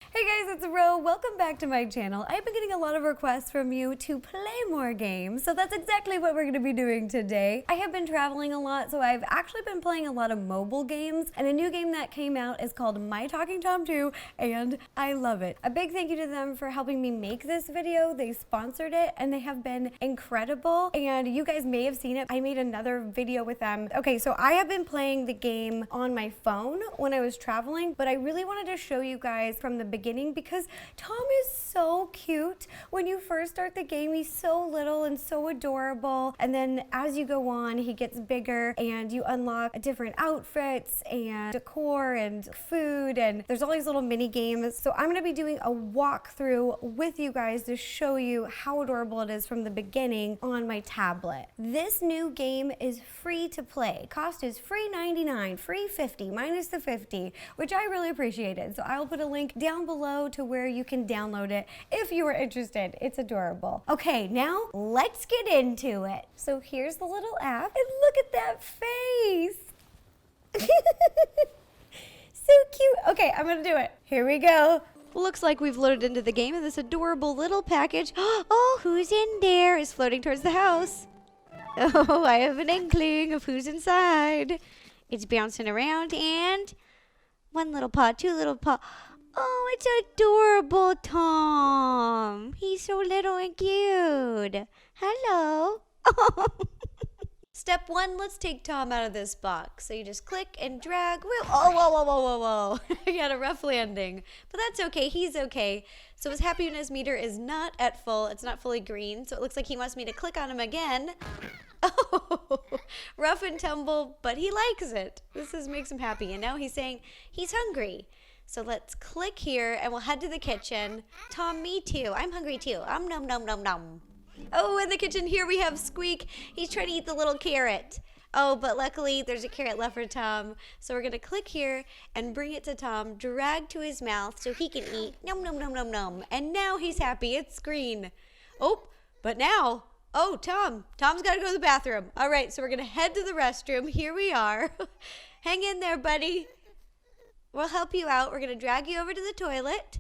Hey guys, it's Ro. Welcome back to my channel. I've been getting a lot of requests from you to play more games, so that's exactly what we're going to be doing today. I have been traveling a lot, so I've actually been playing a lot of mobile games, and a new game that came out is called My Talking Tom 2, and I love it. A big thank you to them for helping me make this video. They sponsored it, and they have been incredible, and you guys may have seen it. I made another video with them. Okay, so I have been playing the game on my phone when I was traveling, but I really wanted to show you guys from the beginning because Tom is so cute. When you first start the game, he's so little and so adorable, and then as you go on, he gets bigger and you unlock different outfits and decor and food, and there's all these little mini games. So I'm gonna be doing a walkthrough with you guys to show you how adorable it is from the beginning on my tablet. This new game is free to play. Cost is free $99, free $50, minus the 50, which I really appreciated. So I'll put a link down below to where you can download it if you are interested. It's adorable. Okay, now let's get into it. So here's the little app, and look at that face. So cute. Okay, I'm gonna do it. Here we go. Looks like we've loaded into the game in this adorable little package. Oh, who's in there? Is floating towards the house. Oh, I have an inkling of who's inside. It's bouncing around, and one little paw, two little paw. Oh, it's adorable, Tom. He's so little and cute. Hello. Step one, let's take Tom out of this box. So you just click and drag. Whoa, oh, whoa, whoa, whoa, whoa, whoa. I got a rough landing. But that's okay. He's okay. So his happiness meter is not at full. It's not fully green. So it looks like he wants me to click on him again. Oh, rough and tumble, but he likes it. Makes him happy. And now he's saying he's hungry. So let's click here and we'll head to the kitchen. Tom, me too. I'm hungry too. Nom nom nom nom. Oh, in the kitchen here we have Squeak. He's trying to eat the little carrot. Oh, but luckily there's a carrot left for Tom. So we're gonna click here and bring it to Tom, drag to his mouth so he can eat. Nom nom nom nom nom. And now he's happy. It's green. Oh, but now, oh, Tom's gotta go to the bathroom. All right, so we're gonna head to the restroom. Here we are. Hang in there, buddy. We'll help you out. We're going to drag you over to the toilet,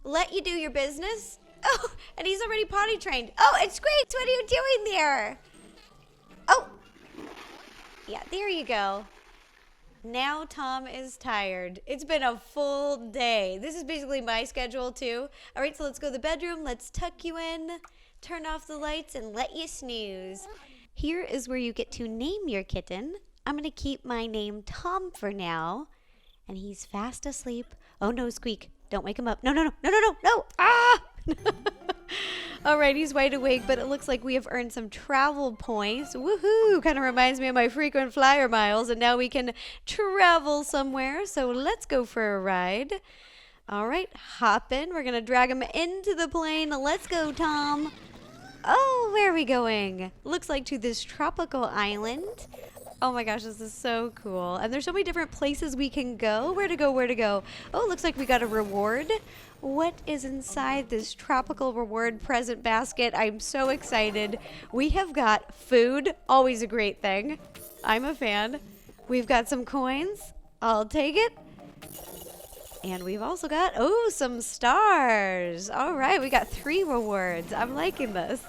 let you do your business. Oh, and he's already potty trained. Oh, it's great. What are you doing there? Oh, yeah, there you go. Now Tom is tired. It's been a full day. This is basically my schedule too. All right, so let's go to the bedroom. Let's tuck you in, turn off the lights, and let you snooze. Here is where you get to name your kitten. I'm going to keep my name Tom for now. And he's fast asleep. Oh no, Squeak. Don't wake him up. No, no, no, no, no, no, no. Ah! All right, he's wide awake, but it looks like we have earned some travel points. Woohoo! Kind of reminds me of my frequent flyer miles, and now we can travel somewhere. So let's go for a ride. All right, hop in. We're going to drag him into the plane. Let's go, Tom. Oh, where are we going? Looks like to this tropical island. Oh my gosh, this is so cool. And there's so many different places we can go. Where to go, where to go? Oh, it looks like we got a reward. What is inside this tropical reward present basket? I'm so excited. We have got food, always a great thing. I'm a fan. We've got some coins. I'll take it. And we've also got, oh, some stars. All right, we got 3 rewards. I'm liking this.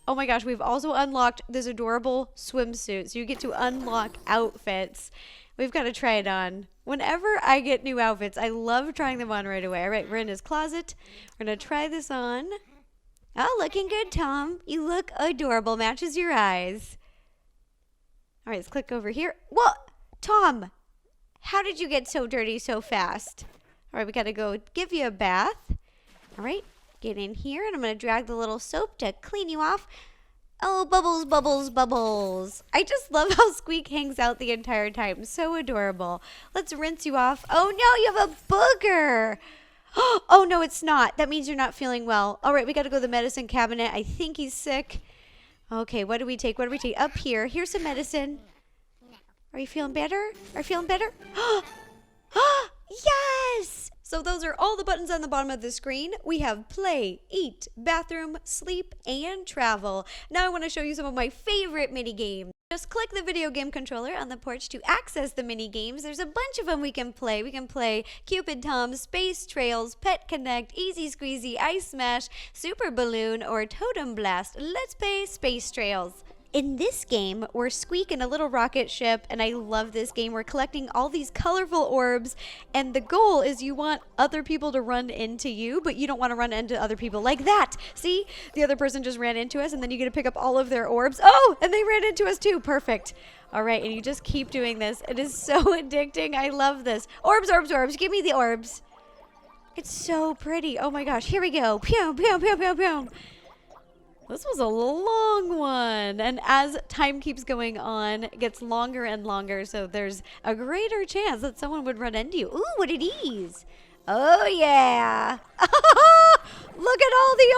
Oh my gosh, we've also unlocked this adorable swimsuit. So you get to unlock outfits. We've got to try it on. Whenever I get new outfits, I love trying them on right away. All right, we're in his closet. We're going to try this on. Oh, looking good, Tom. You look adorable. Matches your eyes. All right, let's click over here. Whoa, Tom, how did you get so dirty so fast? All right, we got to go give you a bath. All right. Get in here, and I'm going to drag the little soap to clean you off. Oh, bubbles, bubbles, bubbles. I just love how Squeak hangs out the entire time. So adorable. Let's rinse you off. Oh, no, you have a booger. Oh, no, it's not. That means you're not feeling well. All right, we got to go to the medicine cabinet. I think he's sick. Okay, what do we take? What do we take? Up here. Here's some medicine. Are you feeling better? Are you feeling better? Yes! So those are all the buttons on the bottom of the screen. We have play, eat, bathroom, sleep, and travel. Now I want to show you some of my favorite mini games. Just click the video game controller on the porch to access the mini games. There's a bunch of them we can play. We can play Cupid Tom, Space Trails, Pet Connect, Easy Squeezy, Ice Smash, Super Balloon, or Totem Blast. Let's play Space Trails. In this game, we're Squeak in a little rocket ship, and I love this game. We're collecting all these colorful orbs, and the goal is you want other people to run into you, but you don't want to run into other people like that. See? The other person just ran into us, and then you get to pick up all of their orbs. Oh, and they ran into us too. Perfect. All right, and you just keep doing this. It is so addicting. I love this. Orbs, orbs, orbs. Give me the orbs. It's so pretty. Oh my gosh. Here we go. Pew, pew, pew, pew, pew. This was a long one, and as time keeps going on, it gets longer and longer, so there's a greater chance that someone would run into you. Ooh, what are these? Oh, yeah. Look at all the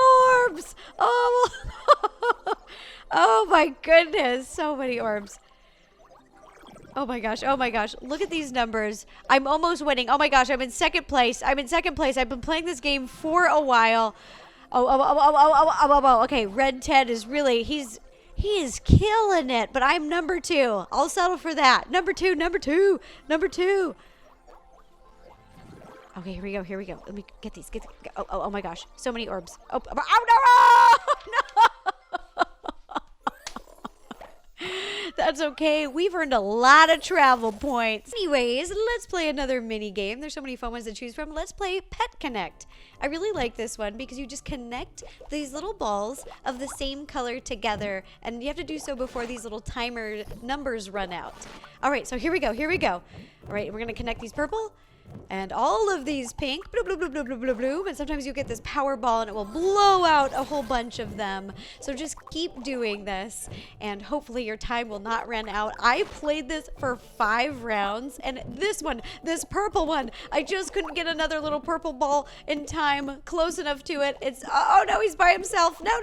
orbs. Oh, oh my goodness, so many orbs. Oh my gosh, oh my gosh. Look at these numbers. I'm almost winning. Oh my gosh, I'm in second place. I'm in second place. I've been playing this game for a while. Oh, okay, Red Ted is really, he is killing it, but I'm number 2. I'll settle for that. Number two. Okay, here we go. Let me get these. Oh my gosh, so many orbs. Oh no! That's okay. We've earned a lot of travel points. Anyways, let's play another mini game. There's so many fun ones to choose from. Let's play Pet Connect. I really like this one because you just connect these little balls of the same color together, and you have to do so before these little timer numbers run out. All right, so here we go. All right, we're going to connect these purple and all of these pink, bloop, bloop, bloop, bloop, bloop, bloop, bloop, and sometimes you get this power ball and it will blow out a whole bunch of them. So just keep doing this and hopefully your time will not run out. I played this for 5 rounds, and this purple one, I just couldn't get another little purple ball in time close enough to it. Oh no, he's by himself. No.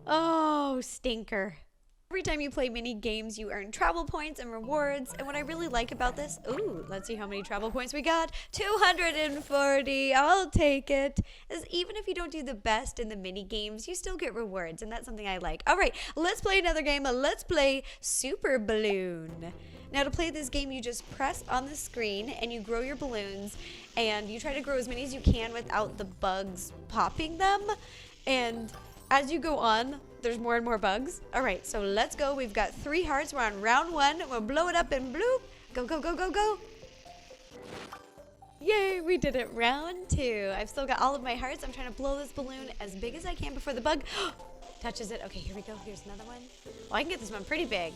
Oh, stinker. Every time you play mini games, you earn travel points and rewards. And what I really like about this, ooh, let's see how many travel points we got. 240, I'll take it. Is even if you don't do the best in the mini games, you still get rewards, and that's something I like. All right, let's play another game. Let's play Super Balloon. Now to play this game, you just press on the screen and you grow your balloons, and you try to grow as many as you can without the bugs popping them. And as you go on, there's more and more bugs. All right, so let's go. We've got 3 hearts. We're on round 1. We'll blow it up and bloop. Go. Yay, we did it. Round 2. I've still got all of my hearts. I'm trying to blow this balloon as big as I can before the bug touches it. Okay, here we go. Here's another one. Oh, I can get this one pretty big.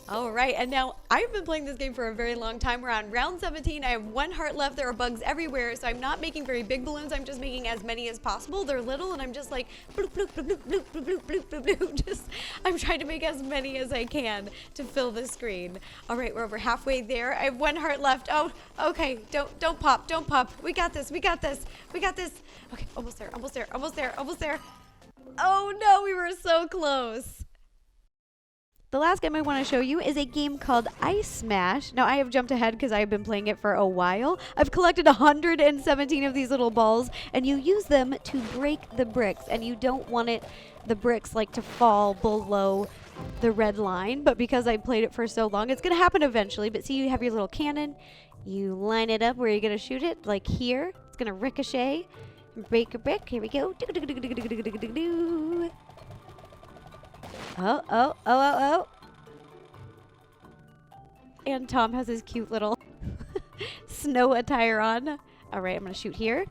All right, and now I've been playing this game for a very long time. We're on round 17. I have 1 heart left. There are bugs everywhere, so I'm not making very big balloons. I'm just making as many as possible. They're little, and I'm just like bloop, bloop, bloop, bloop, bloop, bloop, bloop, bloop, bloop. Just, I'm trying to make as many as I can to fill the screen. All right, we're over halfway there. I have 1 heart left. Oh, okay. Don't pop. We got this. Okay, almost there. Oh no, we were so close. The last game I want to show you is a game called Ice Smash. Now, I have jumped ahead because I've been playing it for a while. I've collected 117 of these little balls, and you use them to break the bricks, and you don't want the bricks like to fall below the red line, but because I played it for so long, it's going to happen eventually. But see, you have your little cannon. You line it up where you're going to shoot it, like here. It's going to ricochet, break a brick. Here we go. Oh. And Tom has his cute little snow attire on. All right, I'm going to shoot here.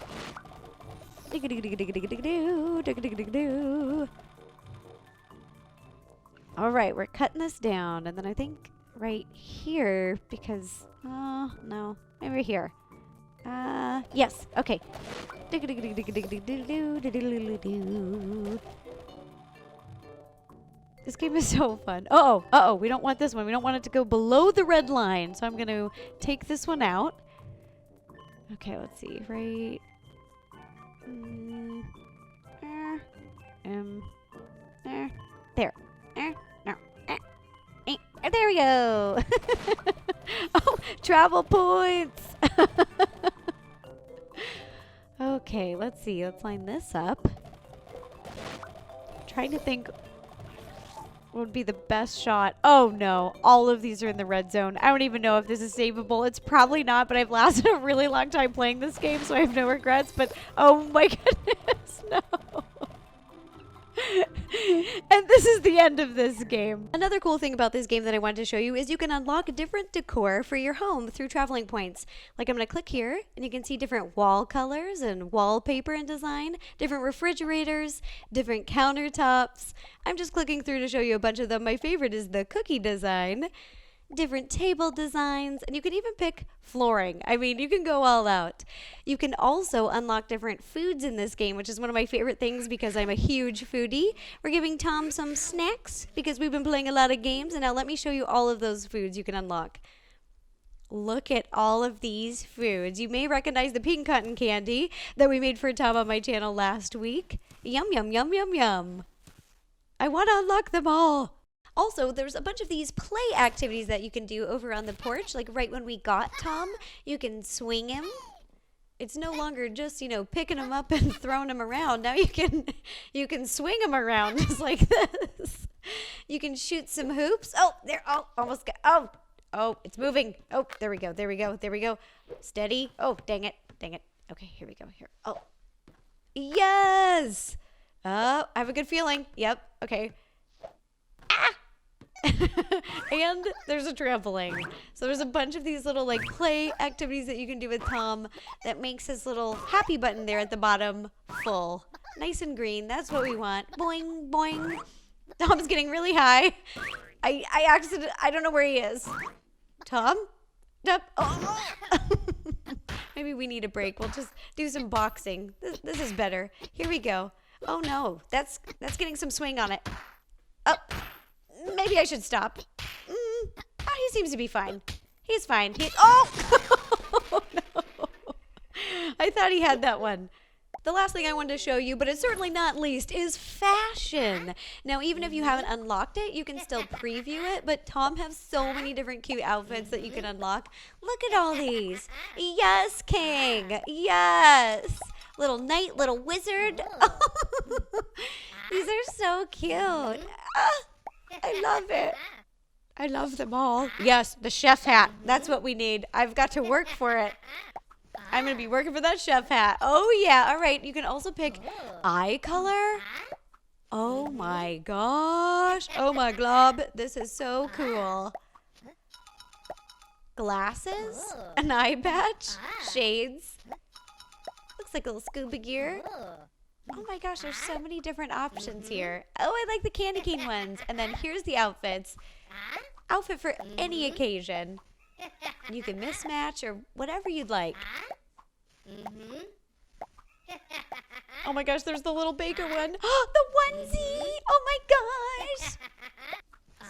All right, we're cutting this down. And then I think right here because, no, maybe here. Yes, okay. This game is so fun. Uh-oh, we don't want this one. We don't want it to go below the red line. So I'm going to take this one out. Okay, let's see. Right. There. There we go. Oh, travel points. Okay, let's see. Let's line this up. I'm trying to think would be the best shot? Oh no, all of these are in the red zone. I don't even know if this is savable. It's probably not, but I've lasted a really long time playing this game, so I have no regrets. But oh my goodness, no. And this is the end of this game. Another cool thing about this game that I wanted to show you is you can unlock different decor for your home through traveling points. Like I'm going to click here and you can see different wall colors and wallpaper and design, different refrigerators, different countertops. I'm just clicking through to show you a bunch of them. My favorite is the cookie design, different table designs, and you can even pick flooring. I mean, you can go all out. You can also unlock different foods in this game, which is one of my favorite things because I'm a huge foodie. We're giving Tom some snacks because we've been playing a lot of games, and now let me show you all of those foods you can unlock. Look at all of these foods. You may recognize the pink cotton candy that we made for Tom on my channel last week. Yum, yum, yum, yum, yum. I want to unlock them all. Also, there's a bunch of these play activities that you can do over on the porch. Like right when we got Tom, you can swing him. It's no longer just, you know, picking him up and throwing him around. Now you can swing him around just like this. You can shoot some hoops. Oh, there. Oh, almost got. Oh, it's moving. Oh, there we go. There we go. There we go. Steady. Oh, dang it. Dang it. Okay, here we go. Here. Oh. Yes. Oh, I have a good feeling. Yep. Okay. Ah! And there's a trampoline. So there's a bunch of these little like play activities that you can do with Tom that makes his little happy button there at the bottom full. Nice and green. That's what we want. Boing, boing. Tom's getting really high. I don't know where he is. Tom? Oh. Maybe we need a break. We'll just do some boxing. This is better. Here we go. Oh no, that's getting some swing on it. Oh. Maybe I should stop. He seems to be fine. He's fine. Oh! Oh, no. I thought he had that one. The last thing I wanted to show you, but it's certainly not least, is fashion. Now, even if you haven't unlocked it, you can still preview it, but Tom has so many different cute outfits that you can unlock. Look at all these. Yes, King. Yes. Little knight, little wizard. These are so cute. I love it. I love them all. Yes, the chef hat. That's what we need. I've got to work for it. I'm going to be working for that chef hat. Oh, yeah. All right. You can also pick eye color. Oh, my gosh. Oh, my glob. This is so cool. Glasses. An eye patch. Shades. Looks like a little scuba gear. Oh my gosh, there's so many different options here. Oh, I like the candy cane ones. And then here's the outfits. Outfit for any occasion. You can mismatch or whatever you'd like. Oh my gosh, there's the little baker one. The onesie! Oh my gosh!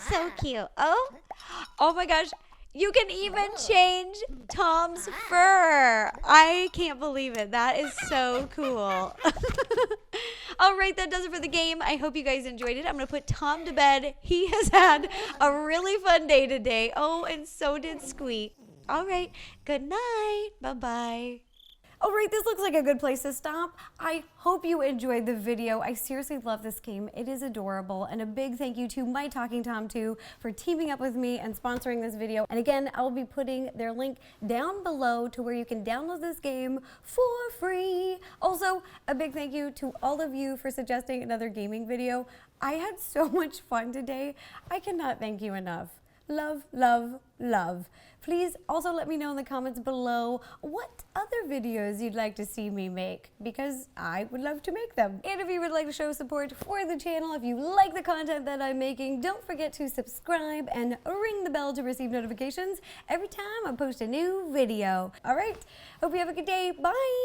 So cute. Oh my gosh. You can even change Tom's fur. I can't believe it. That is so cool. All right, that does it for the game. I hope you guys enjoyed it. I'm going to put Tom to bed. He has had a really fun day today. Oh, and so did Squeak. All right, good night. Bye-bye. All right, this looks like a good place to stop. I hope you enjoyed the video. I seriously love this game. It is adorable. And a big thank you to My Talking Tom 2 for teaming up with me and sponsoring this video. And again, I'll be putting their link down below to where you can download this game for free. Also, a big thank you to all of you for suggesting another gaming video. I had so much fun today. I cannot thank you enough. Love, love, love. Please also let me know in the comments below what other videos you'd like to see me make, because I would love to make them. And if you would like to show support for the channel, if you like the content that I'm making, don't forget to subscribe and ring the bell to receive notifications every time I post a new video. All right, hope you have a good day. Bye.